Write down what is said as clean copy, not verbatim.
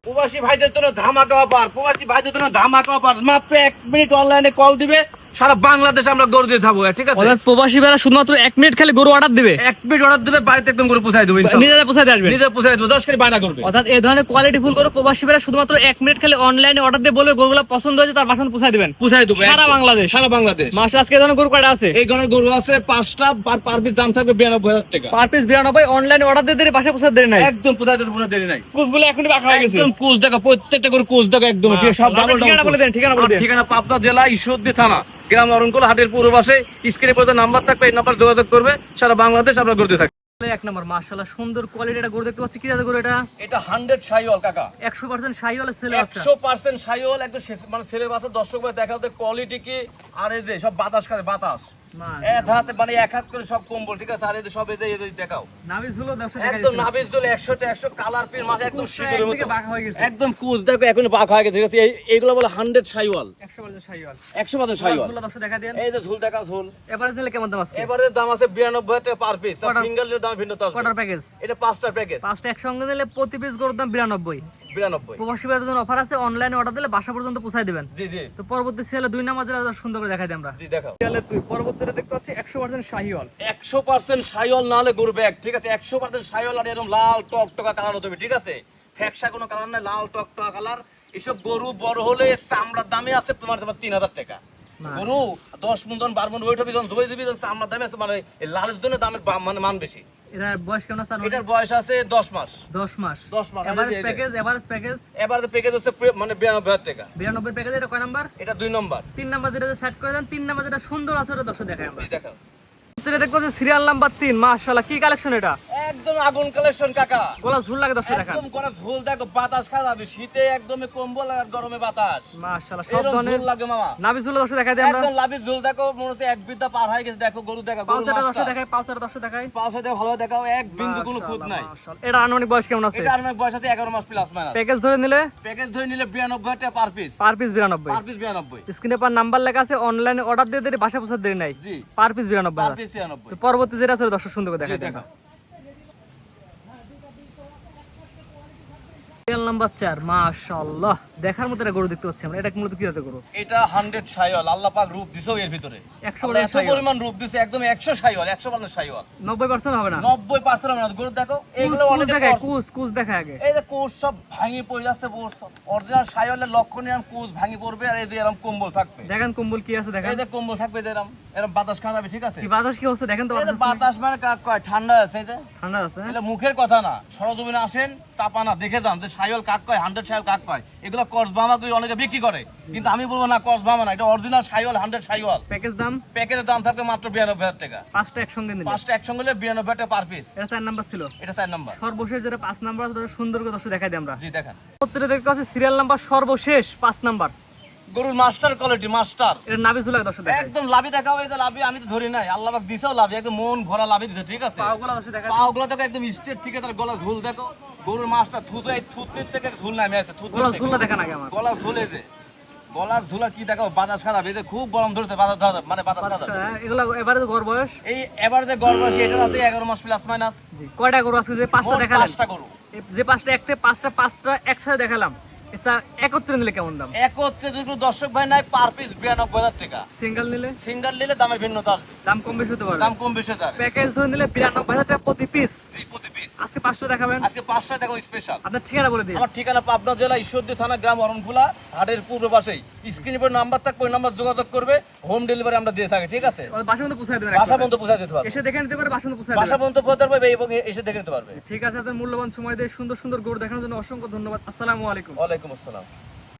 প্রবাসী ভাইদের জন্য ধামাকা অফার, প্রবাসী ভাইদের জন্য ধামাকা অফার। মাত্র 1 মিনিট অনলাইনে কল দিবে, সারা বাংলাদেশে আমরা গরু দিয়ে থাকবো, ঠিক আছে? অর্থাৎ প্রবাসী ভাইরা শুধুমাত্র 1 মিনিট খালি গরু অর্ডার দিবে, 1 মিনিট অর্ডার দিবে, বাড়িতে একদম গরু পৌঁছায় দেবো ইনশাআল্লাহ। নিজেরা পৌঁছাতে আসবে, নিজে পৌঁছায় দেবো, 10 কেজি বায়না করবে। অর্থাৎ এই ধরনের কোয়ালিটি ফুল গরু প্রবাসী ভাইরা শুধুমাত্র 1 মিনিট খালি অনলাইনে অর্ডার দিয়ে বলে গরুগুলো পছন্দ হয়েছে তার বাসায় পৌঁছায় দিবেন, পৌঁছায় দেবো সারা বাংলাদেশ। সারা বাংলাদেশ। মাসে আজকে এই ধরনের গরু কয়টা আছে? এই ধরনের গরু আছে 5টা, পার পিস দাম থাকবে 92,000 টাকা। পার পিস 92, অনলাইনে অর্ডার দিয়ে দিলে বাসায় পৌঁছাতে দেরি নাই, একদম পৌঁছায় দেবো, কোনো দেরি নাই। কুচগুলো এখনই বাঁকা হয়ে গেছে, একদম কুচ দেখো, প্রত্যেকটা গরু কুচ দেখো একদম, ঠিক আছে? সব ডাবল ঠিকানা বলে দেন, ঠিকানা বলে দেন। ঠিকানা পাবনা জেলা ঈশ্বরদী থানা, গ্রাম অরণকুল, হাটের পূর্ব পাশে। স্ক্রিনে পর্যন্ত নাম্বার থাকবে, এই নাম্বার যোগাযোগ করবে, সারা বাংলাদেশ আমরা গরু দিয়ে থাকি। এক নম্বর মাশাআল্লাহ সুন্দর কোয়ালিটি এটা গরু দেখতে পাচ্ছি। কি জাতের গরু এটা? এটা 100 শাহিওয়াল কাকা, 100% শাহিওয়ালের ছেলে বাচ্চা, 100% শাহিওয়াল, একদম মানে ছেলে বাচ্চা। দর্শক ভাই দেখাতে কোয়ালিটি কি, আর এই যে সব বাতাস খাবে, বাতাস এক হাতে, মানে এক হাত করে সব কম্বল, ঠিক আছে? আর এই যে সব এই যে দেখাও, নাভিস হলো দর্শক দেখা একদম যাচ্ছে, নাভিস দুল 100 তে 100 কালার পিন মাছ, একদম শীতের একদিকে মতো বাঁকা হয়ে গেছে, একদম কুচ দেখো এখন বাঁকা হয়ে গেছে, ঠিক আছে? এইগুলো বলে 100 শাহিওয়াল, 100% শাহিওয়াল, 100% শাহিওয়াল। ঝুলগুলো দর্শক দেখা দেন। এই যে ঝুল দেখাও, ঝুল এভারেজ নিলে কেমন দাম আছে? এবারে দাম আছে 92,000 টাকা পার পিস, আর কটার- সিঙ্গেলের দাম ভিন্নতা আছে। কোয়ার্টার প্যাকেজ, এটা 5টা প্যাকেজ, 5টা একসঙ্গে নিলে প্রতি পিস গরুর দাম 92। 92। প্রবাসী ভাইদের জন্য অফার আছে, অনলাইনে অর্ডার দিলে বাসা পর্যন্ত পৌঁছায় দিবেন। জি জি তো পরবর্তী সেলে 2 নাম্বার যেটা সুন্দর করে দেখাই দিই আমরা। জি দেখাও। সেলে 2 পরবর্তীতে দেখতে পাচ্ছি 100% শাহিওয়াল, 100% শাহিওয়াল না হলে গরু ব্যাগ, ঠিক আছে? 100% শাহিওয়াল, আর এরকম লাল টকটকা কালার হতে হবে, ঠিক আছে? ফ্যাকসা কোনো কালার নাই, লাল টকটকা কালার। এসব গরু বড় হলে চামড়ার দামে আছে তোমার 3,000 টাকা। গরু 10 মণ 12 মণ ওয়েট হবে, যখন জবাই দিবি তখন চামড়ার দামে আছে, মানে এই লালের জন্য দামের মানে মান বেশি। এটার বয়স কেমন আছে? এটার বয়স আছে 10 মাস। 10 মাস। 10 মাস। এভারেজ প্যাকেজ এবার প্যাকেজ হচ্ছে মানে 92,000 টাকা। 92 প্যাকেজ। এটা কয় নাম্বার? এটা 2 নম্বর। 3 নাম্বার যেটা সেট করে দেন, 3 নাম্বার যেটা সুন্দর আছে ওটা দর্শক দেখাই আমরা। জি দেখাও। এটা দেখতে পাচ্ছি সিরিয়াল নাম্বার 3, মাশাআল্লাহ কি কালেকশন এটা? একদম আগুন কালেকশন কাকা, গলা ঝুল লাগে দর্শক দেখান। একদম করে ঝোল দেখো, বাতাস খাওয়াবে শীতে, একদমই কম্বল আর গরমে বাতাস, মাশাআল্লাহ সব এরকম ধরনের ঝোল লাগে মামা। নাভি ঝুল দর্শক দেখাই দিই আমরা। একদম লাভি ঝোল দেখো, মনে হচ্ছে এক বিদ্যা পার হয়ে গেছে। দেখো গরু দেখো, গরু পাউসাটা দর্শক মাছটা দেখাই, পাউসাটা দর্শক দেখাই। পাউসা দেখো, ভালো দেখাও, এক বিন্দু কোনো খুঁত নাই। মাশাআল্লাহ। এটা আনুমানিক বয়স কেমন আছে? এটা আর বয়স আছে 11 মাস প্লাস মাইনাস। প্যাকেজ ধরে নিলে প্যাকেজ ধরে নিলে 92,000 টাকা per piece, per piece 92। Per piece 92। স্ক্রিনে পার নাম্বার লেখা আছে, অনলাইনে অর্ডার দিয়ে দিলে বাসা পৌঁছাতে দেরি নাই। জি, পার পিস পার 92। পিস 93। তো পরবর্তী যেটা আছে দর্শক সুন্দর করে জি দেখাই দিই। দেখাও। সিরিয়াল নাম্বার 4, মাশাআল্লাহ দেখার মতো একটা গরু দেখতে পাচ্ছি আমরা। এটা মূলত কি জাতের গরু? এটা 100 শাহিওয়াল, আল্লাহ পাক রূপ দিছেও এর ভিতরে, 100% এত পরিমাণ রূপ দিছে, একদম 100 শাহিওয়াল, 100% শাহিওয়াল। 90% হবে না? 90% আমরা গরু দেখো, এগুলো কুচ অনেক দেখায়, কুচ দেখায় আগে। এই যে কোষ সব ভাঙি পড়ে যাচ্ছে, অরিজিনাল শাহিওয়ালের লক্ষণীয় কোষ ভাঙি পড়বে, আর এই যে এরকম কম্বল থাকবে। দেখেন কম্বল কি আছে দেখেন। এই যে কম্বল থাকবে, যে এরকম এরকম বাতাস খাওয়া যাবে, ঠিক আছে? কি বাতাস কি হচ্ছে দেখেন তো। এই যে বাতাস মানে কাক কয়, ঠান্ডা আছে। এই যে ঠান্ডা আছে। এটা মুখের কথা না, সরজমিনে আসেন, চাপা না, দেখে যান যে শাহিওয়াল কাক কয়, 100 শাহিওয়াল কাক কয়। এগুলো কসবামা করে অনেকে বিক্রি করে, কিন্তু আমি বলবো না, কসবামা না, এটা অরিজিনাল শাহিওয়াল, 100 শাহিওয়াল। প্যাকেজ দাম? প্যাকেটের দাম থাকবে মাত্র 92,000 টাকা। 5টা একসঙ্গে নিলে? 5টা একসঙ্গে নিলে 92 টাকা পার পিস। এটা 4 নাম্বার ছিল। এটা 4 নাম্বার। সর্বশেষ যেটা 5 নাম্বার আছে ওটা সুন্দর করে দর্শক দেখাই দিই আমরা। জি দেখান। প্রত্যেকটা দেখতে পাচ্ছি সিরিয়াল নাম্বার সর্বশেষ 5 নাম্বার। গরুর মাস্টার কোয়ালিটি, মাস্টার। এটা নাভি ঝুলা দর্শক দেখাই। একদম লাভি দেখাও, এই যে লাভি আমি তো ধরি নাই, আল্লাহ পাক দিছেও লাভি, একদম মন ভরা লাভি দিছে, ঠিক আছে? পাগুলো দর্শক দেখাই। পাগুলো দেখো একদম স্ট্রেট, ঠিক আছে? তার গলা ঝুল দেখো, গরুর মাস্টার থুতু, এই থুতনির থেকে ঝুল নামে আছে, গলা ঝুলা দেখান আগে আমার। গলা ঝুলে যে গলার ঝুলা কি দেখো, বাতাস খারাপ, এই যে খুব গরম ধরছে, বাতাস খারাপ, মানে বাতাস খারাপ। এগুলো এবারে গড় বয়স এই এবার যে গরম আছে, এটা আছে 11 মাস প্লাস মাইনাস। জি কয়টা গরু আছে যে 5টা দেখালাম? 5টা গরু। যে 5টা একতে 5টা একসাথে দেখালাম, এটা একত্রে নিলে কেমন দাম? একত্রে যদি দর্শক ভাই নাই, পার পিস 92,000 টাকা। সিঙ্গেল নিলে? সিঙ্গেল নিলে দামের ভিন্নতা আসবে, দাম কম বেশি হতে পারে। দাম কম বেশি যাবে। প্যাকেজ ধরে নিলে 92,000 টাকা প্রতি পিস। জি, প্রতি পিস। আজকে 5টা দেখাবেন? আজকে 5টা দেখো স্পেশাল। আপনার ঠিকানা বলে দিন। আমার ঠিকানা পাবনা জেলা ঈশ্বরদী থানা, গ্রাম অরণখোলা, হাটের পূর্ব পাশেই। স্ক্রিনে পর নাম্বার থাকবে, ওই নাম্বার যোগাযোগ করবে, হোম ডেলিভারি আমরা দিয়ে থাকি, ঠিক আছে? বাসা পর্যন্ত পৌঁছায় দেবেন? বাসা পর্যন্ত পৌঁছে দিতে পারবে, এসে দেখে নিতে পারে, বাসা পর্যন্ত পৌঁছায় বাসা দেবেন। পর্যন্ত পৌঁছাতে পারবে এবং এসে দেখে নিতে পারবে। ঠিক আছে, আপনার মূল্যবান সময় দিয়ে সুন্দর সুন্দর গরু দেখানোর জন্য অসংখ্য ধন্যবাদ। আসসালামু আলাইকুম। ওয়ালাইকুম আসসালাম।